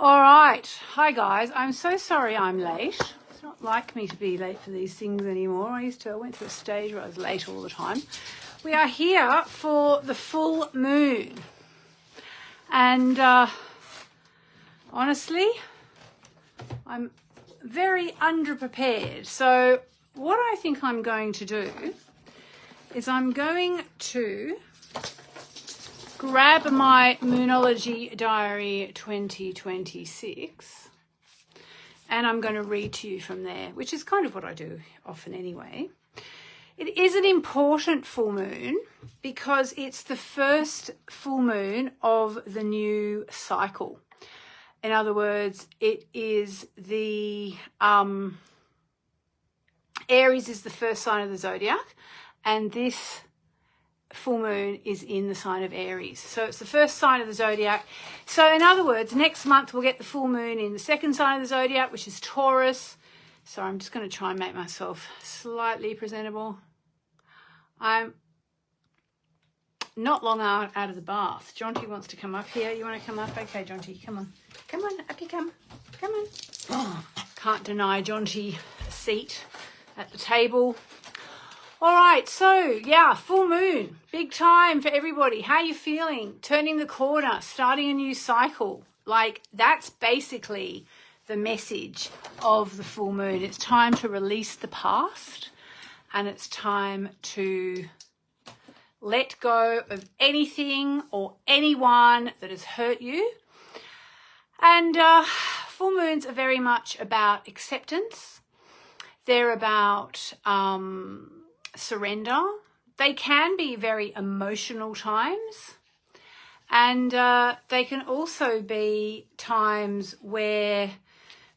All right. Hi, guys. I'm so sorry I'm late. It's not like me to be late for these things anymore. I went through a stage where I was late all the time. We are here for the full moon. And honestly, I'm very underprepared. So what I think I'm going to do is I'm going to grab my Moonology Diary 2026 and I'm going to read to you from there, which is kind of what I do often anyway. It is an important full moon because it's the first full moon of the new cycle. In other words, it is the Aries is the first sign of the zodiac, and this full moon is in the sign of Aries. So it's the first sign of the zodiac. So in other words, next month we'll get the full moon in the second sign of the zodiac, which is Taurus. So I'm just going to try and make myself slightly presentable. I'm not long out of the bath. Jonty wants to come up here. You want to come up? Okay, Jonty, come on. Come on, up you come. Come on. Oh, can't deny Jonty a seat at the table. All right, so yeah, full moon, big time for everybody. How are you feeling? Turning the corner, starting a new cycle. Like, that's basically the message of the full moon. It's time to release the past, and it's time to let go of anything or anyone that has hurt you. And full moons are very much about acceptance. They're about surrender. They can be very emotional times, and they can also be times where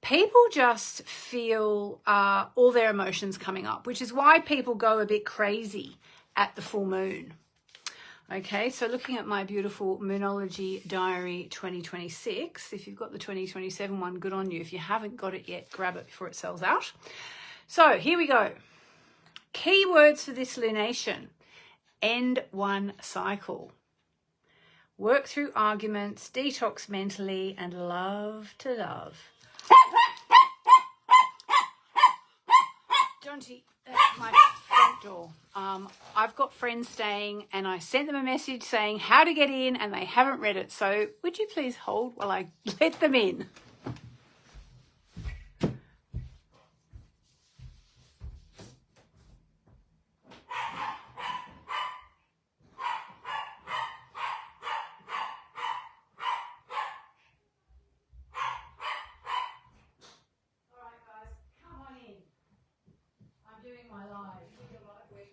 people just feel all their emotions coming up, which is why people go a bit crazy at the full moon. Okay, so looking at my beautiful Moonology Diary 2026, if you've got the 2027 one, good on you. If you haven't got it yet, grab it before it sells out. So here we go. Key words for this lunation: end one cycle, work through arguments, detox mentally, and love to love. Jonty, my front door. I've got friends staying and I sent them a message saying how to get in and they haven't read it. So would you please hold while I let them in? Doing my live. Okay.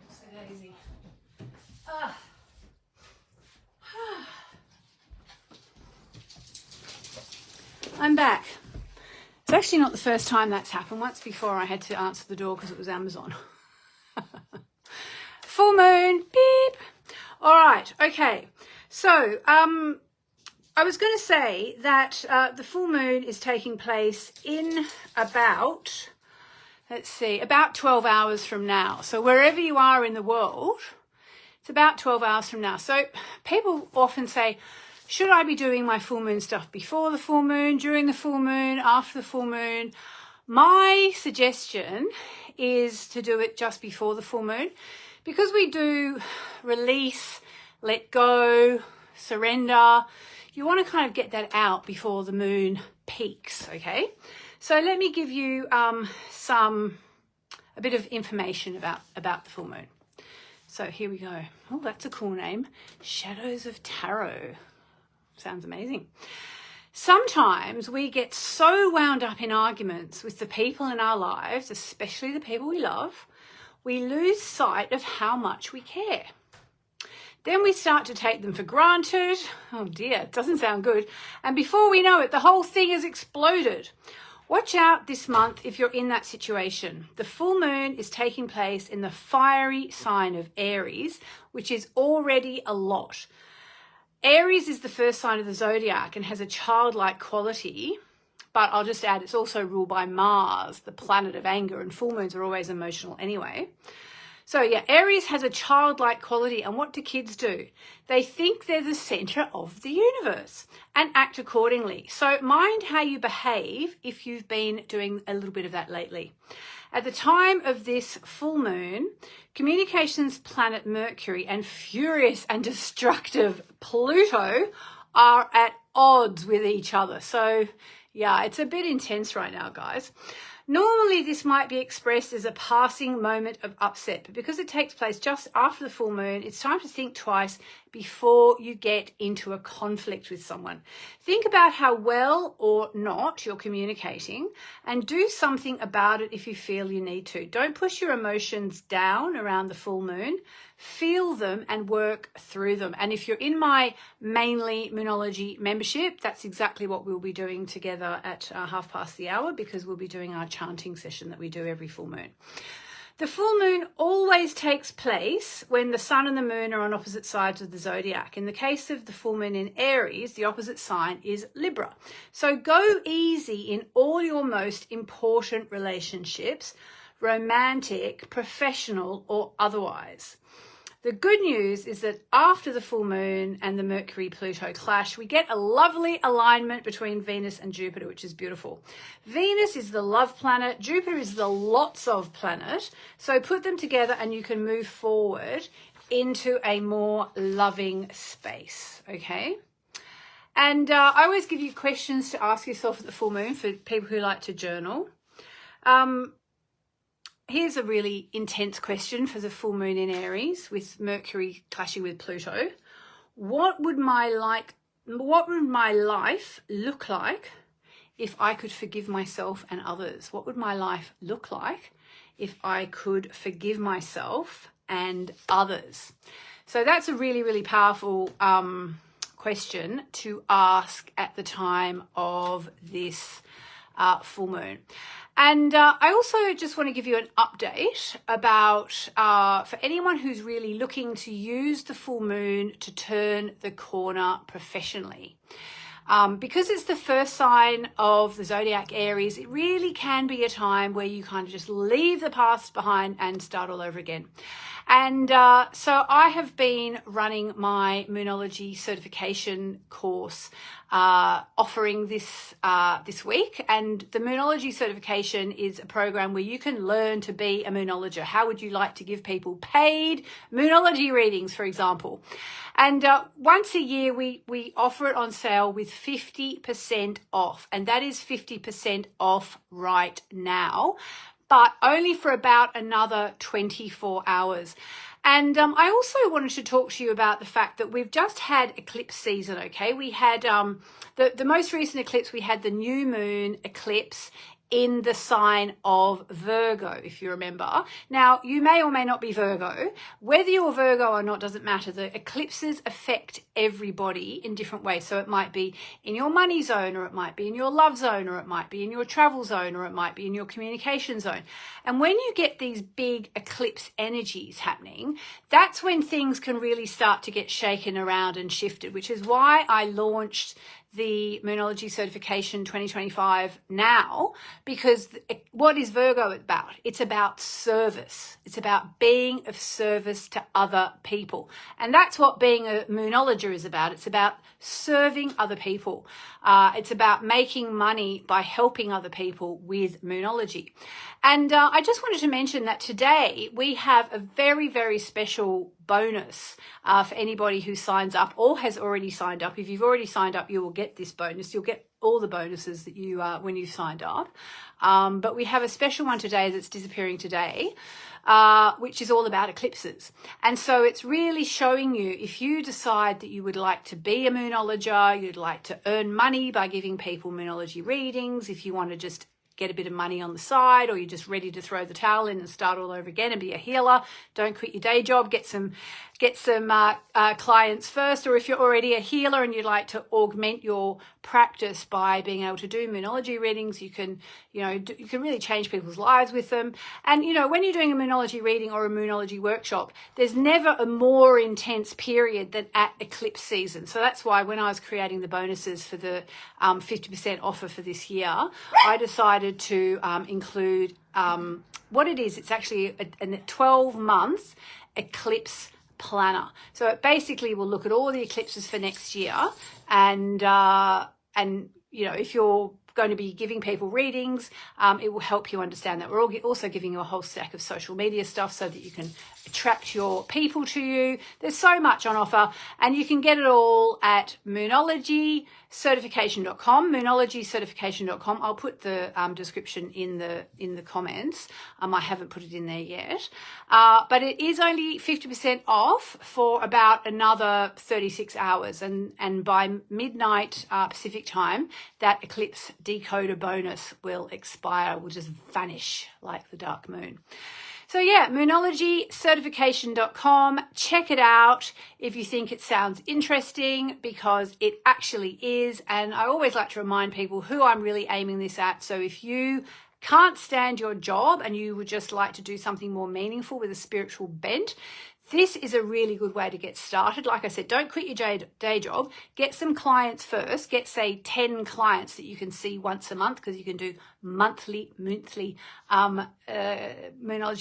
So easy. I'm back. It's actually not the first time that's happened. Once before I had to answer the door because it was Amazon. Full moon, beep. All right, okay. So I was going to say that the full moon is taking place in about, about 12 hours from now. So wherever you are in the world, it's about 12 hours from now. So people often say, should I be doing my full moon stuff before the full moon, during the full moon, after the full moon? My suggestion is to do it just before the full moon, because we do release, let go, surrender. You want to kind of get that out before the moon peaks, okay? So let me give you a bit of information about the full moon. So here we go. Oh, that's a cool name. Shadows of Tarot. Sounds amazing. Sometimes we get so wound up in arguments with the people in our lives, especially the people we love, we lose sight of how much we care. Then we start to take them for granted. Oh dear, it doesn't sound good. And before we know it, the whole thing has exploded. Watch out this month if you're in that situation. The full moon is taking place in the fiery sign of Aries, which is already a lot. Aries is the first sign of the zodiac and has a childlike quality, but I'll just add it's also ruled by Mars, the planet of anger, and full moons are always emotional anyway. So yeah, Aries has a childlike quality, and what do kids do? They think they're the center of the universe and act accordingly. So mind how you behave if you've been doing a little bit of that lately. At the time of this full moon, communications planet Mercury and furious and destructive Pluto are at odds with each other. So yeah, it's a bit intense right now, guys. Normally, this might be expressed as a passing moment of upset, but because it takes place just after the full moon, it's time to think twice before you get into a conflict with someone. Think about how well or not you're communicating and do something about it if you feel you need to. Don't push your emotions down around the full moon. Feel them and work through them. And if you're in my mainly Moonology membership, that's exactly what we'll be doing together at 1:30, because we'll be doing our chanting session that we do every full moon. The full moon always takes place when the sun and the moon are on opposite sides of the zodiac. In the case of the full moon in Aries, the opposite sign is Libra. So go easy in all your most important relationships, romantic, professional, or otherwise. The good news is that after the full moon and the Mercury-Pluto clash, we get a lovely alignment between Venus and Jupiter, which is beautiful. Venus is the love planet. Jupiter is the lots of planet. So put them together and you can move forward into a more loving space, okay? And I always give you questions to ask yourself at the full moon for people who like to journal. Here's a really intense question for the full moon in Aries with Mercury clashing with Pluto. What would my life look like if I could forgive myself and others? What would my life look like if I could forgive myself and others? So that's a really, really powerful question to ask at the time of this full moon. And I also just want to give you an update about, for anyone who's really looking to use the full moon to turn the corner professionally. Because it's the first sign of the zodiac Aries, it really can be a time where you kind of just leave the past behind and start all over again. And so I have been running my Moonology certification course offering this week. And the Moonology certification is a program where you can learn to be a Moonologer. How would you like to give people paid Moonology readings, for example? And once a year, we offer it on sale with 50% off. And that is 50% off right now, but only for about another 24 hours. And I also wanted to talk to you about the fact that we've just had eclipse season, okay? We had the most recent eclipse, we had the new moon eclipse in the sign of Virgo, if you remember. Now, you may or may not be Virgo. Whether you're Virgo or not doesn't matter. The eclipses affect everybody in different ways. So it might be in your money zone, or it might be in your love zone, or it might be in your travel zone, or it might be in your communication zone. And when you get these big eclipse energies happening, that's when things can really start to get shaken around and shifted, which is why I launched the Moonology certification 2025 now, because what is Virgo about? It's about service. It's about being of service to other people. And that's what being a Moonologer is about. It's about serving other people. It's about making money by helping other people with Moonology. And I just wanted to mention that today we have a very, very special bonus for anybody who signs up or has already signed up. If you've already signed up, you will get this bonus. You'll get all the bonuses that you when you've signed up. But we have a special one today that's disappearing today, which is all about eclipses. And so it's really showing you, if you decide that you would like to be a Moonologer, you'd like to earn money by giving people Moonology readings, if you want to just get a bit of money on the side, or you're just ready to throw the towel in and start all over again and be a healer, don't quit your day job, get some clients first. Or if you're already a healer and you'd like to augment your practice by being able to do Moonology readings, you can really change people's lives with them. And when you're doing a Moonology reading or a Moonology workshop, there's never a more intense period than at eclipse season. So that's why when I was creating the bonuses for the 50% offer for this year, I decided to include what it is, it's actually a 12-month eclipse planner. So it basically will look at all the eclipses for next year, and you know, if you're going to be giving people readings, it will help you understand that. We're also giving you a whole stack of social media stuff so that you can attract your people to you. There's so much on offer, and you can get it all at moonologycertification.com, moonologycertification.com. I'll put the description in the comments. I haven't put it in there yet, but it is only 50% off for about another 36 hours, and by midnight Pacific time, that eclipse decoder bonus will expire, will just vanish like the dark moon. So yeah, moonologycertification.com. Check it out if you think it sounds interesting, because it actually is. And I always like to remind people who I'm really aiming this at. So if you can't stand your job and you would just like to do something more meaningful with a spiritual bent, this is a really good way to get started. Like I said, don't quit your day job. Get some clients first. Get, say, 10 clients that you can see once a month, because you can do monthly Moonology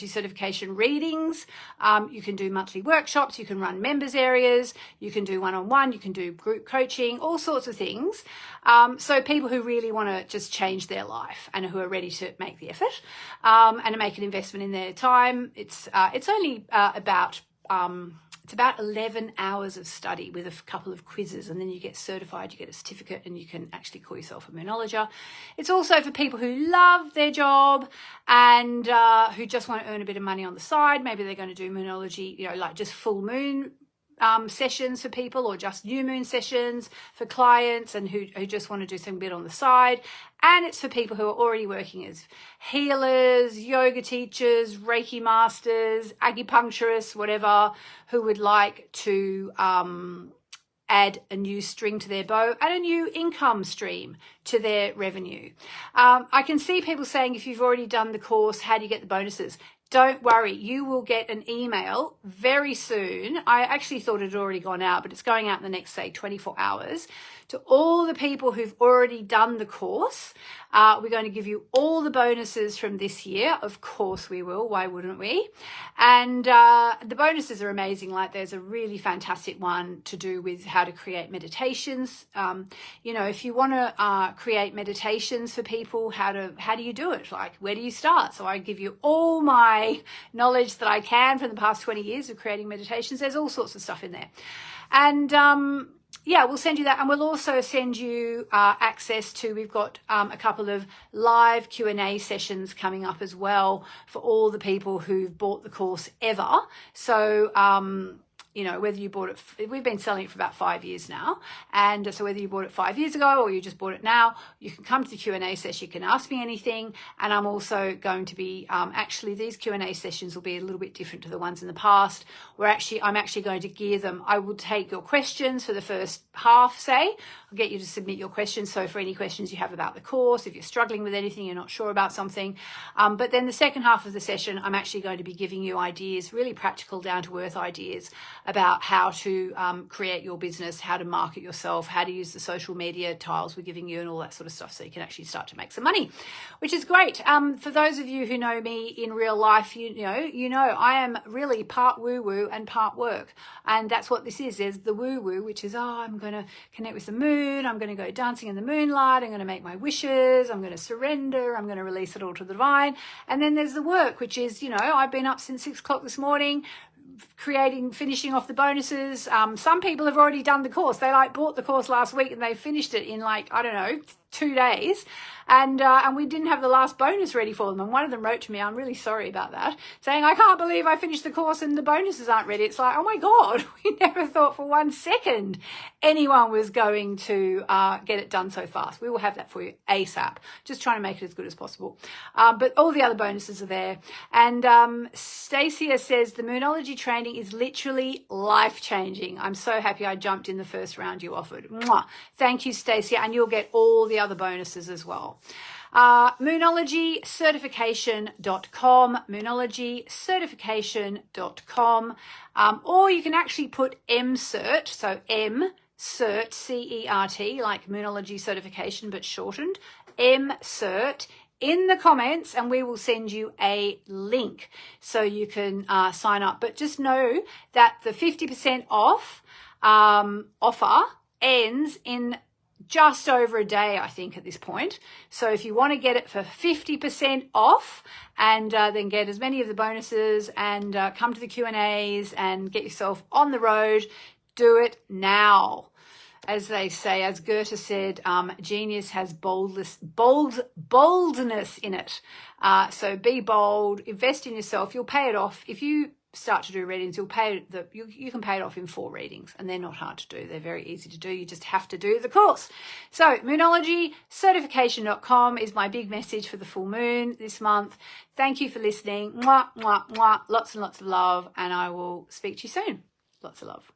certification readings. You can do monthly workshops. You can run members areas. You can do one-on-one. You can do group coaching, all sorts of things. So people who really want to just change their life and who are ready to make the effort and to make an investment in their time. It's only about 11 hours of study with a couple of quizzes, and then you get certified, you get a certificate, and you can actually call yourself a Moonologer. It's also for people who love their job and who just want to earn a bit of money on the side. Maybe they're going to do Moonology, you know, like just full moon sessions for people, or just new moon sessions for clients, and who just want to do some bit on the side. And it's for people who are already working as healers, yoga teachers, Reiki masters, acupuncturists, whatever, who would like to add a new string to their bow and a new income stream to their revenue. I can see people saying, if you've already done the course, how do you get the bonuses? Don't worry, you will get an email very soon. I actually thought it had already gone out, but it's going out in the next, say, 24 hours to all the people who've already done the course. We're going to give you all the bonuses from this year. Of course we will. Why wouldn't we? And the bonuses are amazing. Like, there's a really fantastic one to do with how to create meditations. You know, if you want to create meditations for people, how do you do it? Like, where do you start? So I give you all my knowledge that I can from the past 20 years of creating meditations. There's all sorts of stuff in there. And yeah, we'll send you that, and we'll also send you access to, we've got a couple of live Q&A sessions coming up as well for all the people who've bought the course ever. So you know, whether you bought it, we've been selling it for about 5 years now. And so whether you bought it 5 years ago or you just bought it now, you can come to the Q&A session, you can ask me anything. And I'm also going to be, actually these Q&A sessions will be a little bit different to the ones in the past. I'm actually going to gear them. I will take your questions for the first half, say. I'll get you to submit your questions. So for any questions you have about the course, if you're struggling with anything, you're not sure about something. But then the second half of the session, I'm actually going to be giving you ideas, really practical, down-to-earth ideas about how to create your business, how to market yourself, how to use the social media tiles we're giving you and all that sort of stuff, so you can actually start to make some money, which is great. For those of you who know me in real life, you know I am really part woo-woo and part work. And that's what this is. There's the woo-woo, which is, I'm going to connect with the moon, I'm going to go dancing in the moonlight, I'm going to make my wishes, I'm going to surrender, I'm going to release it all to the divine. And then there's the work, which is, I've been up since 6 o'clock this morning, finishing off the bonuses. Some people have already done the course. They bought the course last week and they finished it in 2 days. And we didn't have the last bonus ready for them. And one of them wrote to me, I'm really sorry about that, saying, I can't believe I finished the course and the bonuses aren't ready. It's like, oh my God, we never thought for 1 second anyone was going to get it done so fast. We will have that for you ASAP. Just trying to make it as good as possible. But all the other bonuses are there. And Stacia says, the Moonology training is literally life-changing. I'm so happy I jumped in the first round you offered. Mwah. Thank you, Stacia. And you'll get all the other bonuses as well. Moonologycertification.com, moonologycertification.com, or you can actually put MCERT, so MCERT, C-E-R-T, like Moonology certification, but shortened, MCERT, in the comments and we will send you a link so you can sign up. But just know that the 50% off offer ends in just over a day, I think, at this point. So if you want to get it for 50% off and then get as many of the bonuses and come to the Q&As and get yourself on the road, do it now. As they say, as Goethe said, genius has boldness in it. So be bold, invest in yourself. You'll pay it off. If you start to do readings, you can pay it off in 4 readings, and they're not hard to do. They're very easy to do. You just have to do the course. So Moonology certification.com is my big message for the full moon this month. Thank you for listening. Mwah, mwah, mwah. Lots and lots of love, and I will speak to you soon. Lots of love.